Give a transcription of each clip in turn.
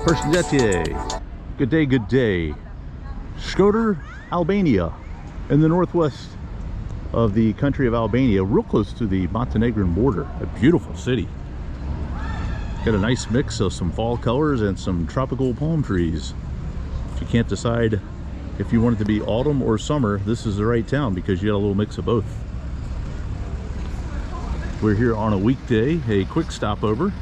Përshëndetje. Good day, good day. Shkoder, Albania, in the northwest of the country of Albania, real close to the Montenegrin border. A beautiful city. Got a nice mix of some fall colors and some tropical palm trees. If you can't decide if you want it to be autumn or summer, this is the right town because you got a little mix of both. We're here on a weekday, a quick stopover.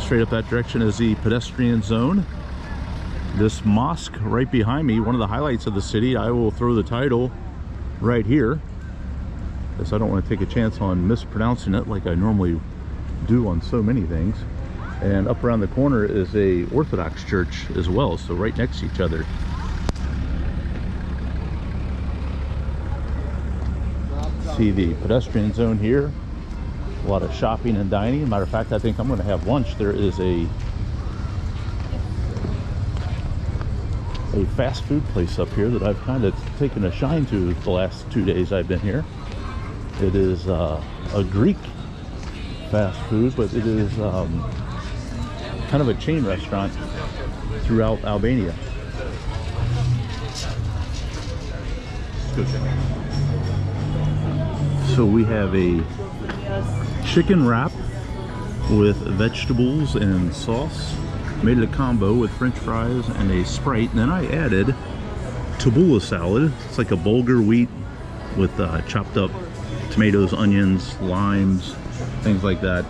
Straight up that direction is the pedestrian zone. This mosque right behind me, one of the highlights of the city. I will throw the title right here, because I don't want to take a chance on mispronouncing it like I normally do on so many things. And up around the corner is a Orthodox church as well, so right next to each other. See the pedestrian zone here. A lot of shopping and dining. Matter of fact, I think I'm going to have lunch. There is a fast food place up here that I've kind of taken a shine to the last 2 days I've been here. It is a Greek fast food, but it is kind of a chain restaurant throughout Albania. Let's go check it out. So we have a chicken wrap with vegetables and sauce. Made it a combo with french fries and a Sprite. And then I added tabbouleh salad. It's like a bulgur wheat with chopped up tomatoes, onions, limes, things like that.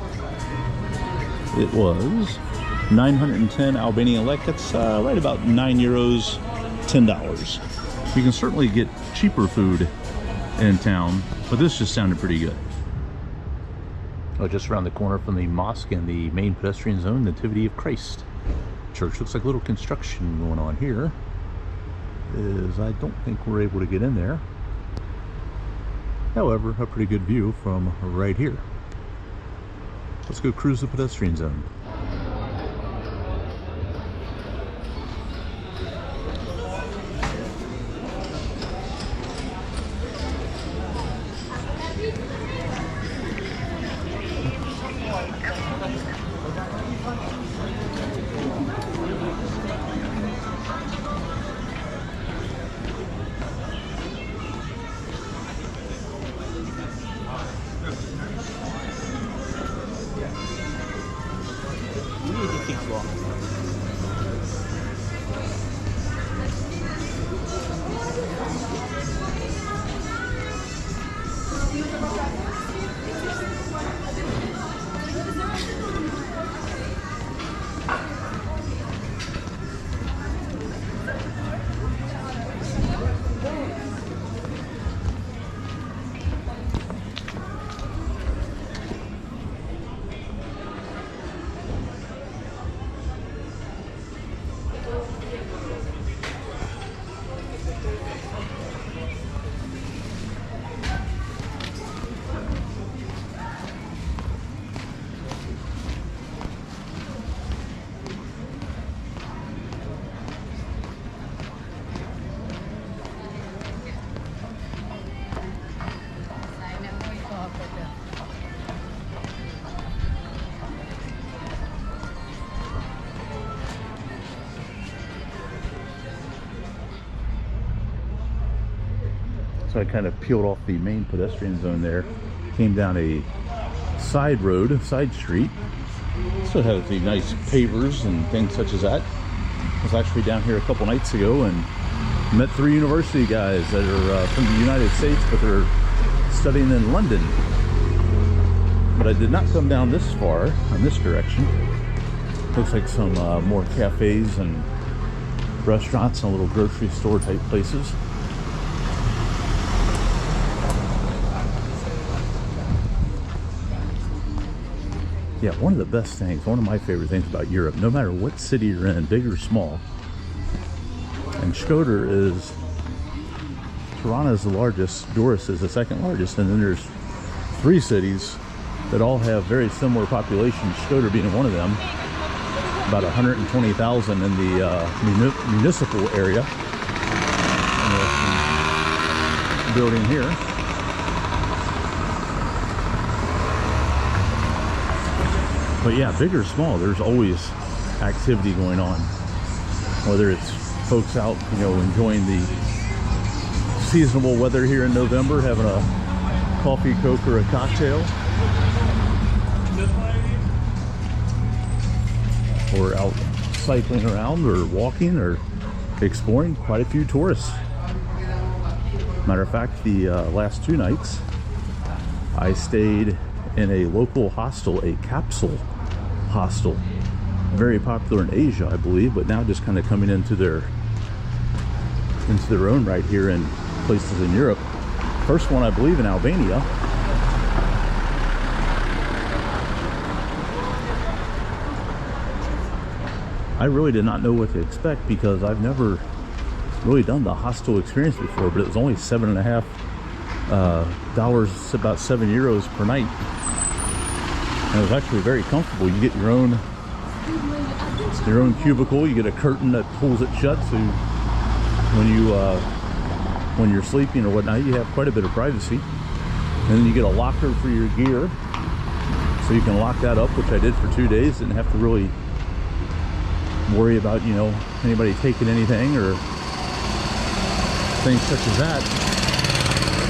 It was 910 Albanian lek. That's right about €9, $10. You can certainly get cheaper food in town, but this just sounded pretty good. Oh, just around the corner from the mosque and the main pedestrian zone, Nativity of Christ Church. Looks like a little construction going on here. I don't think we're able to get in there. However, a pretty good view from right here. Let's go cruise the pedestrian zone. So I kind of peeled off the main pedestrian zone there, came down a side road, side street. Still has the nice pavers and things such as that. I was actually down here a couple nights ago and met 3 university guys that are from the United States, but they're studying in London. But I did not come down this far in this direction. Looks like some more cafes and restaurants and little grocery store type places. Yeah, one of the best things, one of my favorite things about Europe, no matter what city you're in, big or small, and Shkoder is, Tirana is the largest, Durrës is the second largest, and then there's 3 cities that all have very similar populations, Shkoder being one of them, about 120,000 in the municipal area. And building here. But yeah, big or small, there's always activity going on. Whether it's folks out, you know, enjoying the seasonable weather here in November, having a coffee, Coke, or a cocktail, or out cycling around or walking or exploring. Quite a few tourists. Matter of fact, the last 2 nights I stayed in a local hostel, a capsule hostel, very popular in Asia, I believe, but now just kind of coming into their own right here in places in Europe. First one, I believe, in Albania. I really did not know what to expect because I've never really done the hostel experience before, but it was only $7.50, about €7 per night. And it was actually very comfortable. You get your own cubicle. You get a curtain that pulls it shut, so when you're sleeping or whatnot, you have quite a bit of privacy. And then you get a locker for your gear, so you can lock that up, which I did for 2 days. Didn't have to really worry about, you know, anybody taking anything or things such as that.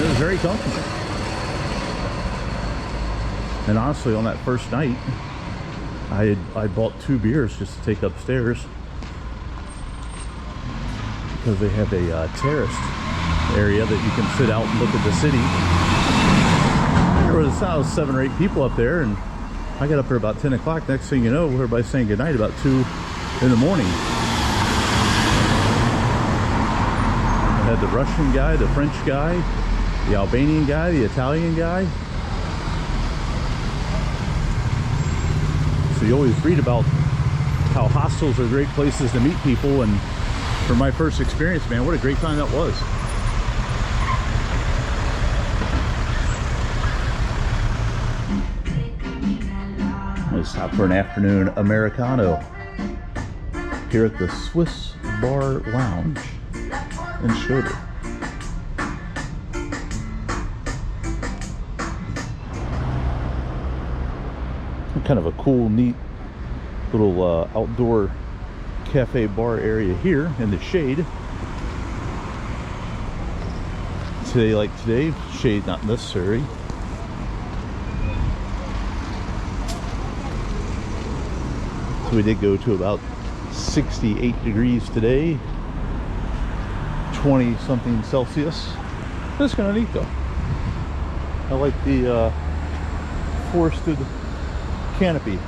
It was very comfortable. And honestly, on that first night, I bought 2 beers just to take upstairs because they have a terraced area that you can sit out and look at the city. There was 7 or 8 people up there, and I got up there about 10 o'clock. Next thing you know, everybody's saying goodnight about 2 in the morning. I had the Russian guy, the French guy, the Albanian guy, the Italian guy. So you always read about how hostels are great places to meet people, and for my first experience, man, what a great time that was. Let's stop for an afternoon Americano here at the Swiss Bar Lounge in Shkoder. Kind of a cool, neat little outdoor cafe bar area here in the shade. Today, like today, shade not necessary. So we did go to about 68 degrees today, 20 something Celsius. That's kind of neat though. I like the forested canopy.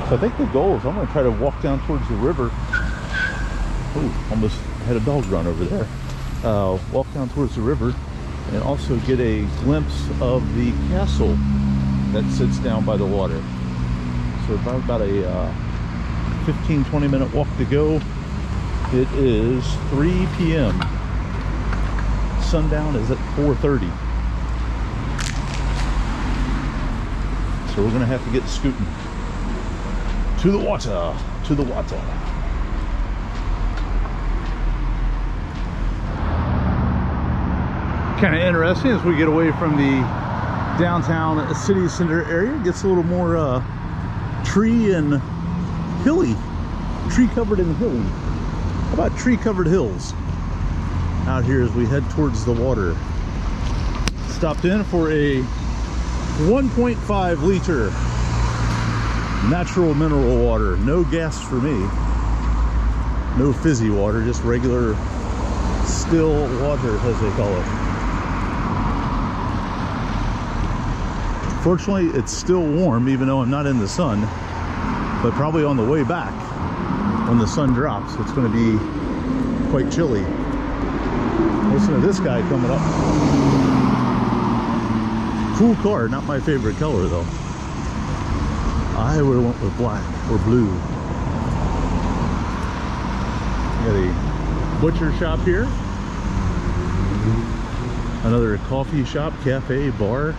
So I think the goal is I'm going to try to walk down towards the river. Oh, almost had a dog run over there. Walk down towards the river and also get a glimpse of the castle that sits down by the water. So about a 15-20 minute walk to go. It is 3 p.m. Sundown is at 4:30. So we're gonna have to get scooting to the water, to the water. Kind of interesting as we get away from the downtown city center area. It gets a little more tree and hilly, tree covered and hilly. How about tree covered hills out here as we head towards the water? Stopped in for a 1.5 liter natural mineral water. No gas for me. No fizzy water, just regular still water as they call it. Fortunately, it's still warm even though I'm not in the sun, but probably on the way back when the sun drops, it's going to be quite chilly. Listen to this guy coming up. Cool car, not my favorite color though. I would have went with black or blue. Got a butcher shop here. Another coffee shop, cafe, bar.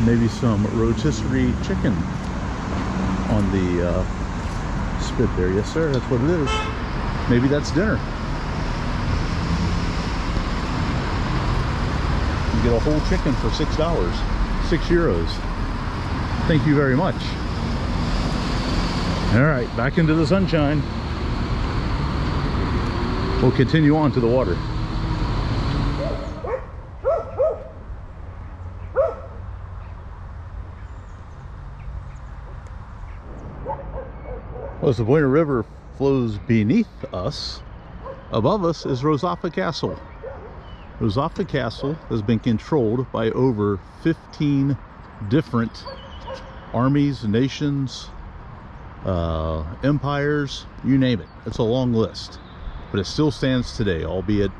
Maybe some rotisserie chicken on the spit there. Yes sir, that's what it is. Maybe that's dinner. You get a whole chicken for $6, €6. Thank you very much. All right, back into the sunshine. We'll continue on to the water. Well, as the Buena River flows beneath us, above us is Rosafa Castle. Rosafa Castle has been controlled by over 15 different armies, nations, empires, you name it. It's a long list, but it still stands today, albeit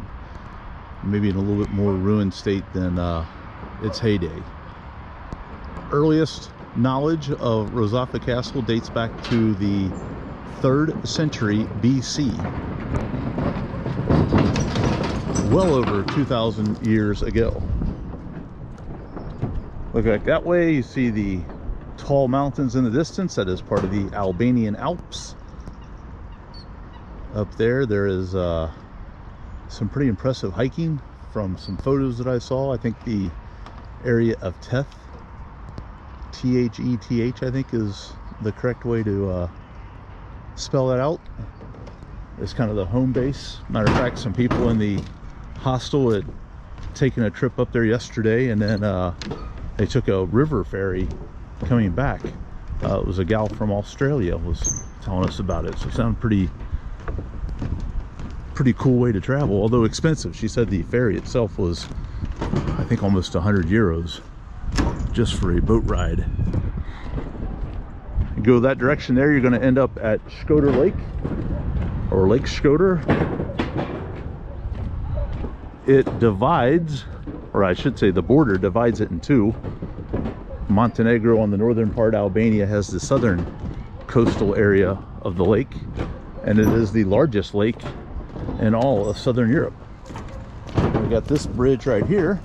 maybe in a little bit more ruined state than its heyday. Earliest knowledge of Rosafa Castle dates back to the 3rd century BC. Well over 2,000 years ago. Look back that way, you see the tall mountains in the distance. That is part of the Albanian Alps. Up there, there is some pretty impressive hiking from some photos that I saw. I think the area of Teth, T-H-E-T-H, I think is the correct way to spell that out. It's kind of the home base. Matter of fact, some people in the hostel had taken a trip up there yesterday, and then they took a river ferry coming back. It was a gal from Australia was telling us about it, so it sounded pretty cool way to travel, although expensive. She said the ferry itself was, I think, almost 100 euros just for a boat ride. You go that direction there, you're going to end up at Shkoder Lake, or Lake Shkoder. It divides, or I should say the border divides it in two. Montenegro on the northern part, Albania has the southern coastal area of the lake, and it is the largest lake in all of southern Europe. We got this bridge right here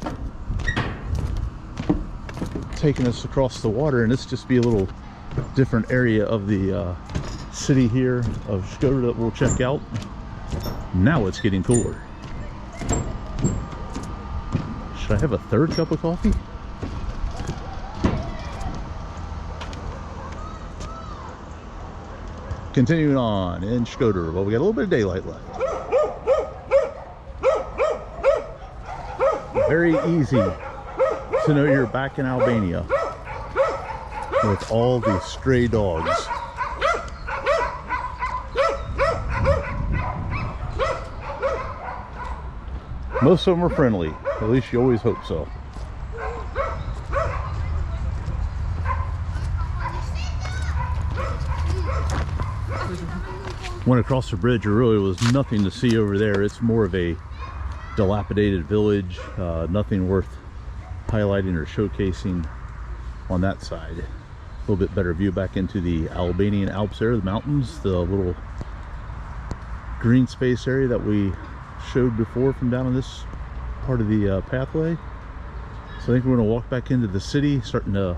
taking us across the water, and this just be a little different area of the city here of Shkoder that we'll check out. Now it's getting cooler. Should I have a third cup of coffee? Continuing on in Shkoder. Well, we got a little bit of daylight left. Very easy to know you're back in Albania with all these stray dogs. Most of them are friendly. At least you always hope so. Went across the bridge, there really was nothing to see over there. It's more of a dilapidated village, nothing worth highlighting or showcasing on that side. A little bit better view back into the Albanian Alps there, the mountains, the little green space area that we showed before from down on this part of the pathway. So I think we're going to walk back into the city, starting to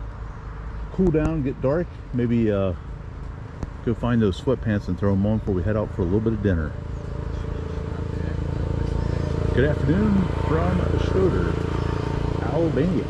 cool down, get dark, maybe go find those sweatpants and throw them on before we head out for a little bit of dinner. Good afternoon from Shkoder, Albania.